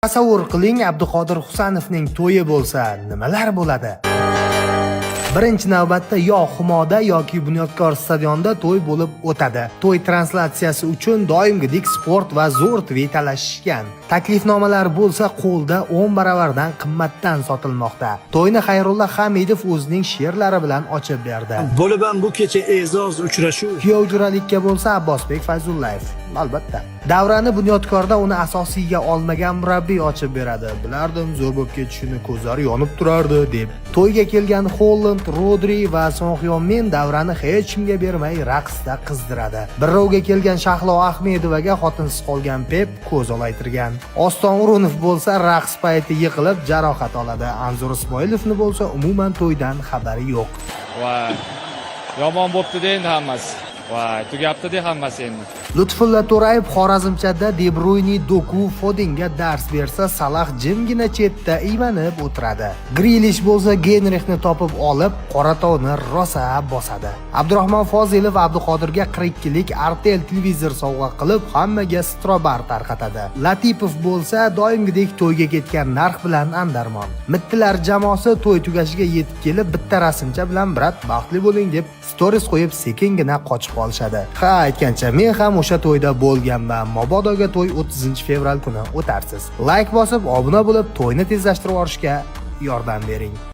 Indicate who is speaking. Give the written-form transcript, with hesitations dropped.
Speaker 1: Tasavvur qiling, Abduqodir Husanovning to'yi bo'lsa, nimalar bo'ladi? Birinchi navbatda yo Humoda yoki Bunyodkor stadionida to'y bo'lib o'tadi. To'y translyatsiyasi uchun doimgidek sport va zo'r TV talashishgan. Taklifnomalar bo'lsa qo'lda 10 baravardan qimmatdan sotilmoqda. To'yni Xayrulla Hamidov o'zining she'rlari bilan ochib berdi.
Speaker 2: Bo'lib ham bu kecha e'zoz uchrashuv.
Speaker 1: Kuyovjo'ralikka bo'lsa Abbosbek Fayzullayev. Albatta. Davrani Bunyodkorda uni asosiyga olmagan murabbiy ochib beradi. Bilardim zo'r bo'lib ketishini, ko'zlari yonib turardi deb. To'yga kelgan Holland, Rodri va Son Heung-min davrani hech kimga bermay raqsda qizdiradi. Birrovga kelgan Shahlo Ahmedovaga xotinsiz qolgan Pep ko'z olaytirgan. Oston O'runov bo'lsa raqs payti yiqilib jarohat oladi. Anzur Ismoilovni bo'lsa umuman to'ydan xabari yo'q.
Speaker 3: Voy. Yomon bo'pti-da endi hammasi. Voy, tugabdi-da hammasi endi.
Speaker 1: Lutfulla To'rayev Xorazmchada De Bruyne, Doku, Fodinga dars bersa, Salah jimgina chetda iymanib o'tiradi. Grilish bo'lsa Genrixni topib olib, Qoratovni rosa bosadi. Abdurahmon Fozilov Abduqodirga 42 lik Artel televizor sovg'a qilib, hammaga strobar tarqatadi. Latipov bo'lsa doimgidek to'yga ketgan narx bilan andarmon. Mittilar jamoasi to'y tugashiga yetib kelib, bitta rasmcha bilan "Brat, baxtli bo'ling" deb stories qo'yib sekingina qochib qolishadi. Ha, aytgancha men ham o'sha to'yda bo'lganman. Mobodoga to'y 30 fevral kuni o'tarsiz. Like bosib, obuna bo'lib, to'yni tezlashtirib olishga yordam bering.